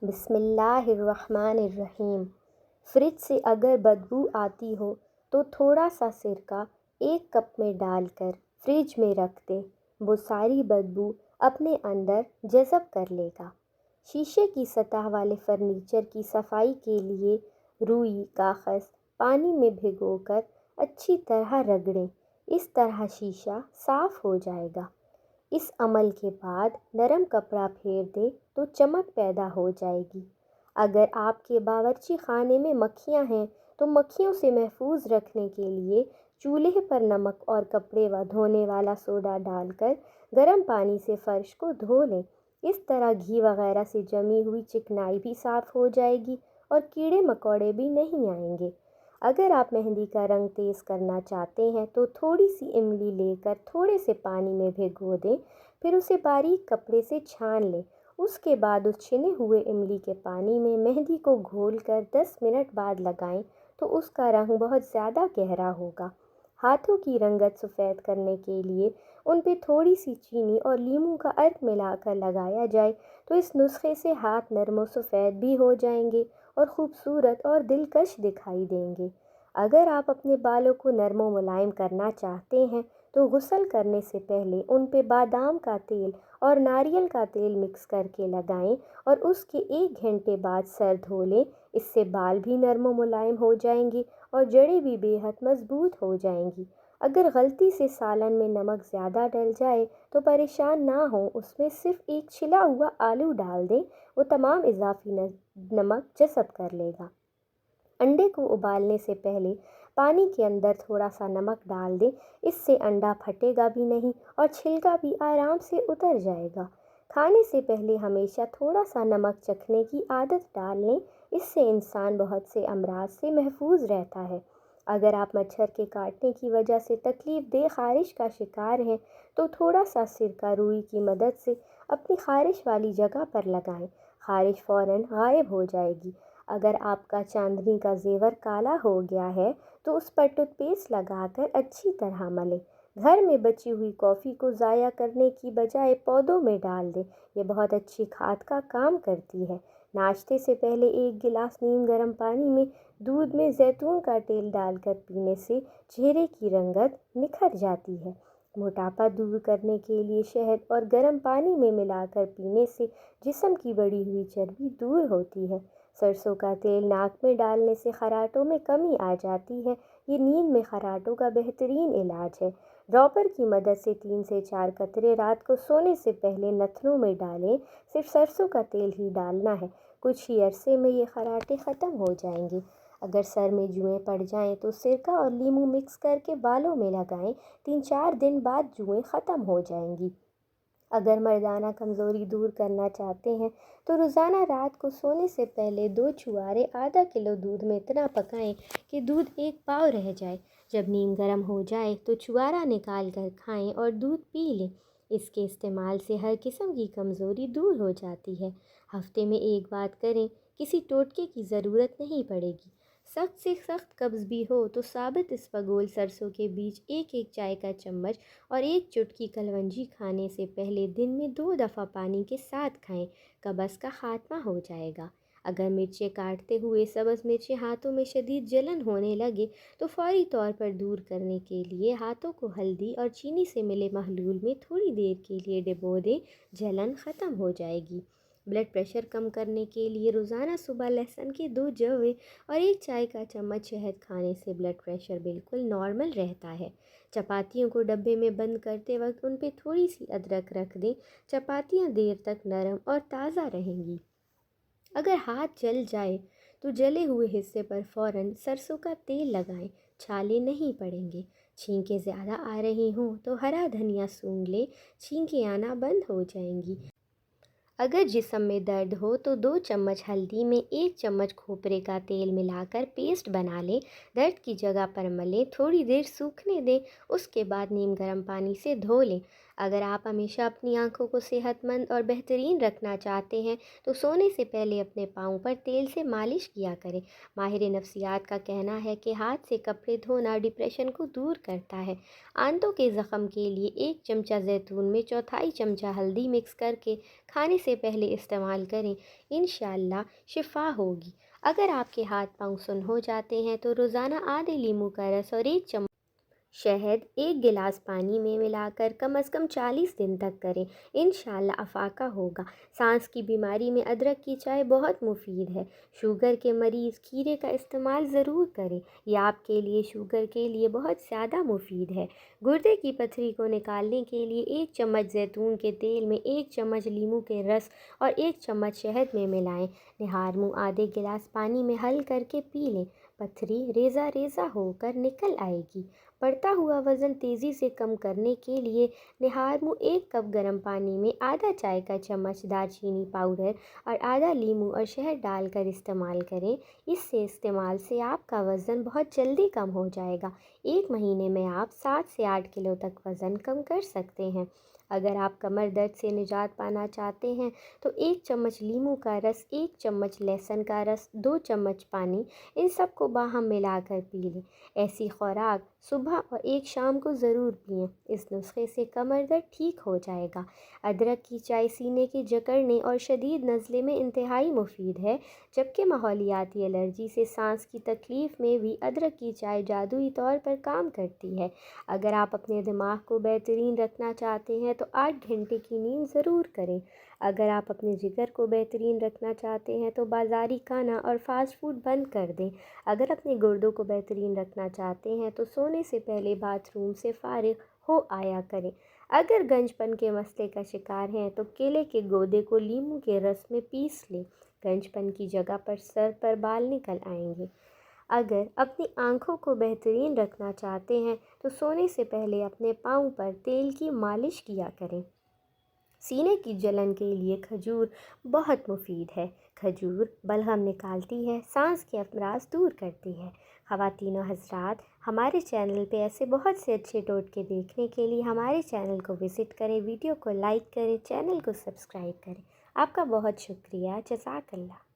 بسم اللہ الرحمن الرحیم۔ فریج سے اگر بدبو آتی ہو تو تھوڑا سا سرکہ ایک کپ میں ڈال کر فریج میں رکھ دیں، وہ ساری بدبو اپنے اندر جذب کر لے گا۔ شیشے کی سطح والے فرنیچر کی صفائی کے لیے روئی کاغذ پانی میں بھگو کر اچھی طرح رگڑیں، اس طرح شیشہ صاف ہو جائے گا۔ اس عمل کے بعد نرم کپڑا پھیر دیں تو چمک پیدا ہو جائے گی۔ اگر آپ کے باورچی خانے میں مکھیاں ہیں تو مکھیوں سے محفوظ رکھنے کے لیے چولہے پر نمک اور کپڑے دھونے والا سوڈا ڈال کر گرم پانی سے فرش کو دھو لیں، اس طرح گھی وغیرہ سے جمی ہوئی چکنائی بھی صاف ہو جائے گی اور کیڑے مکوڑے بھی نہیں آئیں گے۔ اگر آپ مہندی کا رنگ تیز کرنا چاہتے ہیں تو تھوڑی سی املی لے کر تھوڑے سے پانی میں بھگو دیں، پھر اسے باریک کپڑے سے چھان لیں۔ اس کے بعد اس چھنے ہوئے املی کے پانی میں مہندی کو گھول کر 10 منٹ بعد لگائیں تو اس کا رنگ بہت زیادہ گہرا ہوگا۔ ہاتھوں کی رنگت سفید کرنے کے لیے ان پہ تھوڑی سی چینی اور لیموں کا عرق ملا کر لگایا جائے تو اس نسخے سے ہاتھ نرم و سفید بھی ہو جائیں گے اور خوبصورت اور دلکش دکھائی دیں گے۔ اگر آپ اپنے بالوں کو نرم و ملائم کرنا چاہتے ہیں تو غسل کرنے سے پہلے ان پہ بادام کا تیل اور ناریل کا تیل مکس کر کے لگائیں اور اس کے 1 گھنٹے بعد سر دھو لیں، اس سے بال بھی نرم و ملائم ہو جائیں گے اور جڑیں بھی بے حد مضبوط ہو جائیں گی۔ اگر غلطی سے سالن میں نمک زیادہ ڈل جائے تو پریشان نہ ہوں، اس میں صرف ایک چھلا ہوا آلو ڈال دیں، وہ تمام اضافی نمک جذب کر لے گا۔ انڈے کو ابالنے سے پہلے پانی کے اندر تھوڑا سا نمک ڈال دیں، اس سے انڈا پھٹے گا بھی نہیں اور چھلکا بھی آرام سے اتر جائے گا۔ کھانے سے پہلے ہمیشہ تھوڑا سا نمک چکھنے کی عادت ڈال لیں، اس سے انسان بہت سے امراض سے محفوظ رہتا ہے۔ اگر آپ مچھر کے کاٹنے کی وجہ سے تکلیف دہ خارش کا شکار ہیں تو تھوڑا سا سرکہ روئی کی مدد سے اپنی خارش والی جگہ پر لگائیں، خارش فوراً غائب ہو جائے گی۔ اگر آپ کا چاندنی کا زیور کالا ہو گیا ہے تو اس پر ٹوتھ پیسٹ لگا کر اچھی طرح ملیں۔ گھر میں بچی ہوئی کافی کو ضائع کرنے کی بجائے پودوں میں ڈال دیں، یہ بہت اچھی کھاد کا کام کرتی ہے۔ ناشتے سے پہلے 1 گلاس نیم گرم پانی میں دودھ میں زیتون کا تیل ڈال کر پینے سے چہرے کی رنگت نکھر جاتی ہے۔ موٹاپا دور کرنے کے لیے شہد اور گرم پانی میں ملا کر پینے سے جسم کی بڑھی ہوئی چربی دور ہوتی ہے۔ سرسوں کا تیل ناک میں ڈالنے سے خراٹوں میں کمی آ جاتی ہے، یہ نیند میں خراٹوں کا بہترین علاج ہے۔ ڈراپر کی مدد سے 3 سے 4 قطرے رات کو سونے سے پہلے نتنوں میں ڈالیں، صرف سرسوں کا تیل ہی ڈالنا ہے، کچھ ہی عرصے میں یہ خراٹے ختم ہو جائیں گے۔ اگر سر میں جوئیں پڑ جائیں تو سرکہ اور لیموں مکس کر کے بالوں میں لگائیں، 3-4 دن بعد جوئیں ختم ہو جائیں گی۔ اگر مردانہ کمزوری دور کرنا چاہتے ہیں تو روزانہ رات کو سونے سے پہلے 2 چھوارے آدھا کلو دودھ میں اتنا پکائیں کہ دودھ 1 پاؤ رہ جائے۔ جب نیم گرم ہو جائے تو چھوارا نکال کر کھائیں اور دودھ پی لیں، اس کے استعمال سے ہر قسم کی کمزوری دور ہو جاتی ہے۔ ہفتے میں 1 بار کریں، کسی ٹوٹکے کی ضرورت نہیں پڑے گی۔ سخت سے سخت قبض بھی ہو تو ثابت اسپغول سرسوں کے بیج 1 چائے کا چمچ اور 1 چٹکی کلونجی کھانے سے پہلے دن میں 2 دفعہ پانی کے ساتھ کھائیں، قبض کا خاتمہ ہو جائے گا۔ اگر مرچیں کاٹتے ہوئے سبز مرچیں ہاتھوں میں شدید جلن ہونے لگے تو فوری طور پر دور کرنے کے لیے ہاتھوں کو ہلدی اور چینی سے ملے محلول میں تھوڑی دیر کے لیے ڈبو دیں، جلن ختم ہو جائے گی۔ بلڈ پریشر کم کرنے کے لیے روزانہ صبح لہسن کے 2 جوے اور 1 چائے کا چمچ شہد کھانے سے بلڈ پریشر بالکل نارمل رہتا ہے۔ چپاتیوں کو ڈبے میں بند کرتے وقت ان پہ تھوڑی سی ادرک رکھ دیں، چپاتیاں دیر تک نرم اور تازہ رہیں گی۔ اگر ہاتھ جل جائے تو جلے ہوئے حصے پر فوراً سرسوں کا تیل لگائیں، چھالے نہیں پڑیں گے۔ چھینکیں زیادہ آ رہی ہوں تو ہرا دھنیا سونگھ لیں، چھینکیں آنا بند ہو جائیں گی۔ اگر جسم میں درد ہو تو 2 چمچ ہلدی میں 1 چمچ کھوپرے کا تیل ملا کر پیسٹ بنا لیں، درد کی جگہ پر ملیں، تھوڑی دیر سوکھنے دیں، اس کے بعد نیم گرم پانی سے دھو لیں۔ اگر آپ ہمیشہ اپنی آنکھوں کو صحت مند اور بہترین رکھنا چاہتے ہیں تو سونے سے پہلے اپنے پاؤں پر تیل سے مالش کیا کریں۔ ماہر نفسیات کا کہنا ہے کہ ہاتھ سے کپڑے دھونا ڈپریشن کو دور کرتا ہے۔ آنتوں کے زخم کے لیے 1 چمچہ زیتون میں 1/4 چمچہ ہلدی مکس کر کے کھانے سے پہلے استعمال کریں، انشاءاللہ شفا ہوگی۔ اگر آپ کے ہاتھ پاؤں سن ہو جاتے ہیں تو روزانہ آدھے لیموں کا رس اور 1 چمچ شہد 1 گلاس پانی میں ملا کر کم از کم 40 دن تک کریں، انشاءاللہ افاقہ ہوگا۔ سانس کی بیماری میں ادرک کی چائے بہت مفید ہے۔ شوگر کے مریض کھیرے کا استعمال ضرور کریں، یہ آپ کے لیے شوگر کے لیے بہت زیادہ مفید ہے۔ گردے کی پتھری کو نکالنے کے لیے 1 چمچ زیتون کے تیل میں 1 چمچ لیموں کے رس اور 1 چمچ شہد میں ملائیں، نہار منہ آدھے گلاس پانی میں حل کر کے پی لیں، پتھری ریزہ ریزہ ہو کر نکل آئے گی۔ بڑھتا ہوا وزن تیزی سے کم کرنے کے لیے نہار منہ 1 کپ گرم پانی میں آدھا چائے کا چمچ دار چینی پاؤڈر اور آدھا لیموں اور شہد ڈال کر استعمال کریں۔ اس سے استعمال سے آپ کا وزن بہت جلدی کم ہو جائے گا۔ 1 مہینے میں آپ 7 سے 8 کلو تک وزن کم کر سکتے ہیں۔ اگر آپ کمر درد سے نجات پانا چاہتے ہیں تو 1 چمچ لیموں کا رس، 1 چمچ لہسن کا رس، 2 چمچ پانی، ان سب کو باہم ملا کر پی لیں۔ ایسی خوراک صبح اور 1 شام کو ضرور پئیں، اس نسخے سے کمر درد ٹھیک ہو جائے گا۔ ادرک کی چائے سینے کے جکڑنے اور شدید نزلے میں انتہائی مفید ہے، جبکہ ماحولیاتی الرجی سے سانس کی تکلیف میں بھی ادرک کی چائے جادوئی طور پر کام کرتی ہے۔ اگر آپ اپنے دماغ کو بہترین رکھنا چاہتے ہیں تو 8 گھنٹے کی نیند ضرور کریں۔ اگر آپ اپنے جگر کو بہترین رکھنا چاہتے ہیں تو بازاری کھانا اور فاسٹ فوڈ بند کر دیں۔ اگر اپنے گردوں کو بہترین رکھنا چاہتے ہیں تو سونے سے پہلے باتھ روم سے فارغ ہو آیا کریں۔ اگر گنج پن کے مسئلے کا شکار ہیں تو کیلے کے گودے کو لیموں کے رس میں پیس لیں، گنج پن کی جگہ پر سر پر بال نکل آئیں گے۔ اگر اپنی آنکھوں کو بہترین رکھنا چاہتے ہیں تو سونے سے پہلے اپنے پاؤں پر تیل کی مالش کیا کریں۔ سینے کی جلن کے لیے کھجور بہت مفید ہے۔ کھجور بلغم نکالتی ہے، سانس کے امراض دور کرتی ہے۔ خواتین و حضرات، ہمارے چینل پہ ایسے بہت سے اچھے ٹوٹکے دیکھنے کے لیے ہمارے چینل کو وزٹ کریں، ویڈیو کو لائک کریں، چینل کو سبسکرائب کریں۔ آپ کا بہت شکریہ، جزاک اللہ۔